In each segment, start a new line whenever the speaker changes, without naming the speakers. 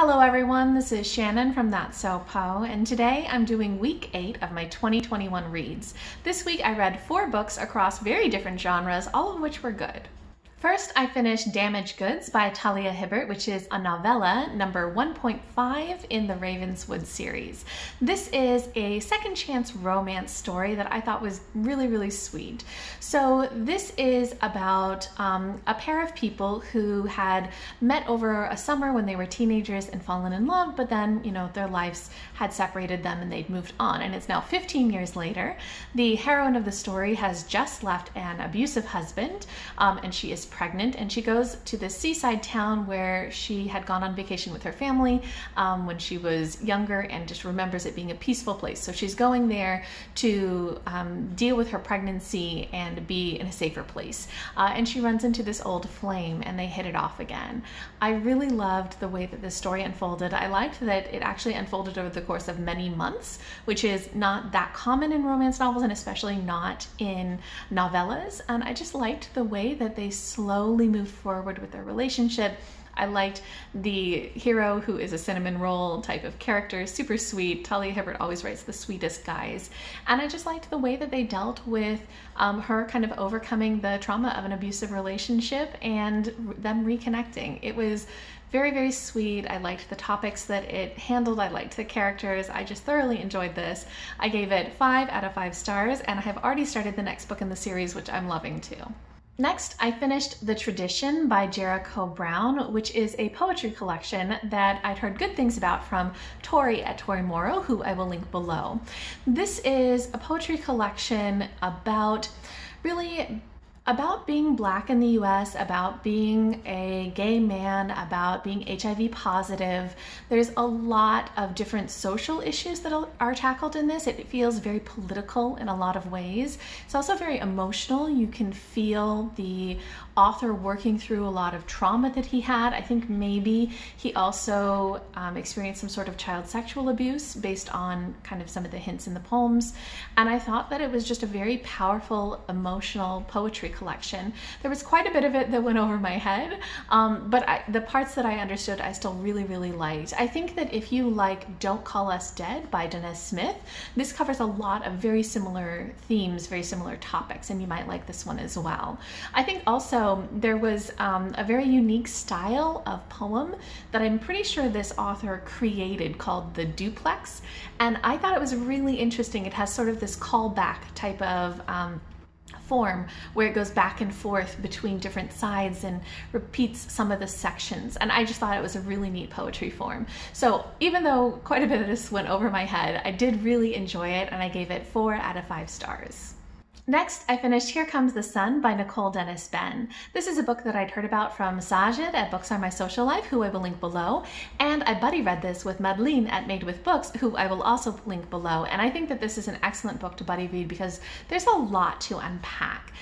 Hello everyone, this is Shannon from That's So Po, and today I'm doing week 8 of my 2021 reads. This week I read 4 books across very different genres, all of which were good. First, I finished Damaged Goods by Talia Hibbert, which is a novella number 1.5 in the Ravenswood series. This is a second chance romance story that I thought was really sweet. So this is about a pair of people who had met over a summer when they were teenagers and fallen in love, but then, their lives had separated them and they'd moved on. And it's now 15 years later. The heroine of the story has just left an abusive husband, and she is pregnant, and she goes to this seaside town where she had gone on vacation with her family when she was younger, and just remembers it being a peaceful place. So she's going there to deal with her pregnancy and be in a safer place. And she runs into this old flame and they hit it off again. I really loved the way that this story unfolded. I liked that it actually unfolded over the course of many months, which is not that common in romance novels, and especially not in novellas. And I just liked the way that they slowly moved forward with their relationship. I liked the hero, who is a cinnamon roll type of character, super sweet. Talia Hibbert always writes the sweetest guys. And I just liked the way that they dealt with her kind of overcoming the trauma of an abusive relationship and them reconnecting. It was very sweet. I liked the topics that it handled. I liked the characters. I just thoroughly enjoyed this. I gave it 5 out of 5 stars, and I have already started the next book in the series, which I'm loving too. Next, I finished The Tradition by Jericho Brown, which is a poetry collection that I'd heard good things about from Tori at Tori Morrow, who I will link below. This is a poetry collection about being Black in the US, about being a gay man, about being HIV positive. There's a lot of different social issues that are tackled in this. It feels very political in a lot of ways. It's also very emotional. You can feel the author working through a lot of trauma that he had. I think maybe he also experienced some sort of child sexual abuse based on kind of some of the hints in the poems. And I thought that it was just a very powerful, emotional poetry collection. There was quite a bit of it that went over my head, but the parts that I understood I still really liked. I think that if you like Don't Call Us Dead by Danez, this covers a lot of very similar themes, very similar topics, and you might like this one as well. I think also there was a very unique style of poem that I'm pretty sure this author created called the duplex, and I thought it was really interesting. It has sort of this callback type of form where it goes back and forth between different sides and repeats some of the sections, and I just thought it was a really neat poetry form. So even though quite a bit of this went over my head, I did really enjoy it, and I gave it 4 out of 5 stars. Next, I finished Here Comes the Sun by Nicole Dennis-Benn. This is a book that I'd heard about from Saajid at Books Are My Social Life, who I will link below, and I buddy read this with Madelyn at MadeWithBooks, who I will also link below. And I think that this is an excellent book to buddy read because there's a lot to unpack.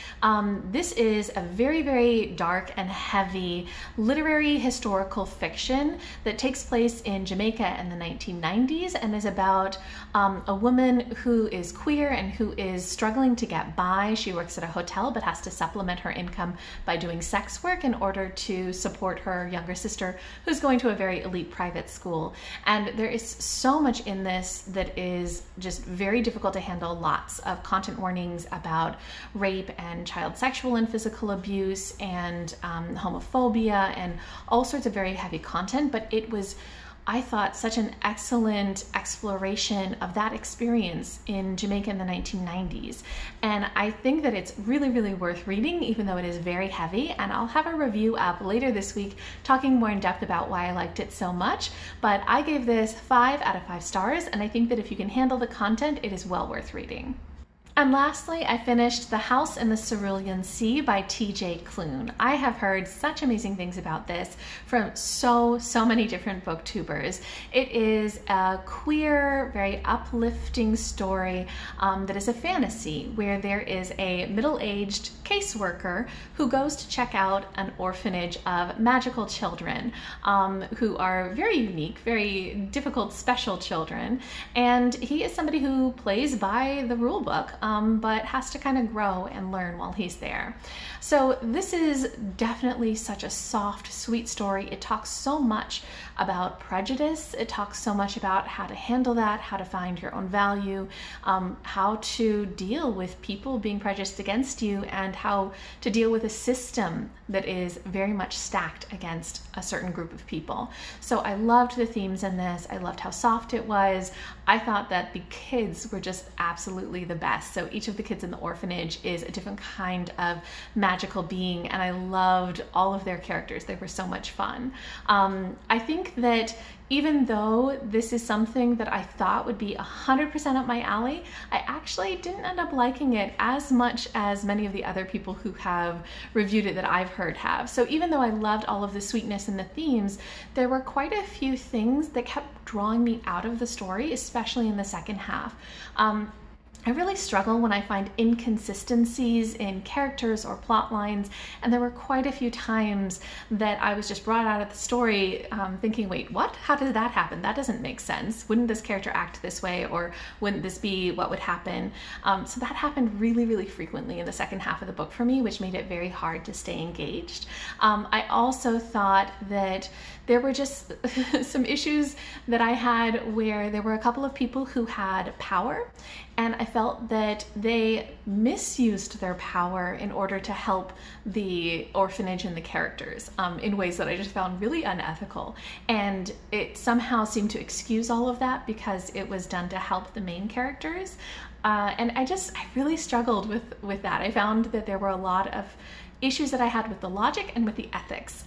This is a very dark and heavy literary historical fiction that takes place in Jamaica in the 1990s and is about a woman who is queer and who is struggling to get by. She works at a hotel but has to supplement her income by doing sex work in order to support her younger sister, who's going to a very elite private school. And there is so much in this that is just very difficult to handle. Lots of content warnings about rape and child sexual and physical abuse and homophobia and all sorts of very heavy content, but it was, I thought, such an excellent exploration of that experience in Jamaica in the 1990s. And I think that it's really worth reading, even though it is very heavy. And I'll have a review up later this week talking more in depth about why I liked it so much. But I gave this 5 out of 5 stars, and I think that if you can handle the content, it is well worth reading. And lastly, I finished The House in the Cerulean Sea by T.J. Klune. I have heard such amazing things about this from so many different booktubers. It is a queer, very uplifting story that is a fantasy where there is a middle-aged caseworker who goes to check out an orphanage of magical children who are very unique, very difficult, special children. And he is somebody who plays by the rule book. but has to kind of grow and learn while he's there. So this is definitely such a soft, sweet story. It talks so much about prejudice. It talks so much about how to handle that, how to find your own value, how to deal with people being prejudiced against you, and how to deal with a system that is very much stacked against a certain group of people. So I loved the themes in this. I loved how soft it was. I thought that the kids were just absolutely the best. So each of the kids in the orphanage is a different kind of magical being, and I loved all of their characters. They were so much fun. I think that even though this is something that I thought would be 100% up my alley, I actually didn't end up liking it as much as many of the other people who have reviewed it that I've heard have. So even though I loved all of the sweetness and the themes, there were quite a few things that kept drawing me out of the story, especially in the second half. I really struggle when I find inconsistencies in characters or plot lines, and there were quite a few times that I was just brought out of the story thinking, wait, what? How did that happen? That doesn't make sense. Wouldn't this character act this way, or wouldn't this be what would happen? So that happened really, really frequently in the second half of the book for me, which made it very hard to stay engaged. I also thought that there were just some issues that I had where there were a couple of people who had power, and I felt that they misused their power in order to help the orphanage and the characters in ways that I just found really unethical. And it somehow seemed to excuse all of that because it was done to help the main characters. And I really struggled with that. I found that there were a lot of issues that I had with the logic and with the ethics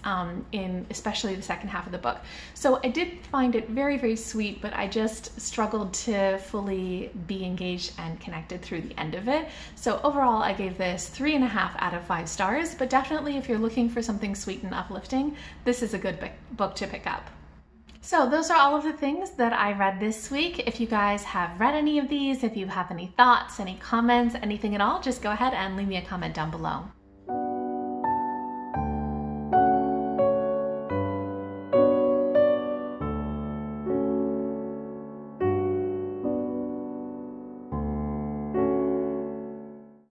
in especially the second half of the book. So I did find it very, very sweet, but I just struggled to fully be engaged and connected through the end of it. So overall, I gave this 3.5 out of 5 stars, but definitely if you're looking for something sweet and uplifting, this is a good book to pick up. So those are all of the things that I read this week. If you guys have read any of these, if you have any thoughts, any comments, anything at all, just go ahead and leave me a comment down below.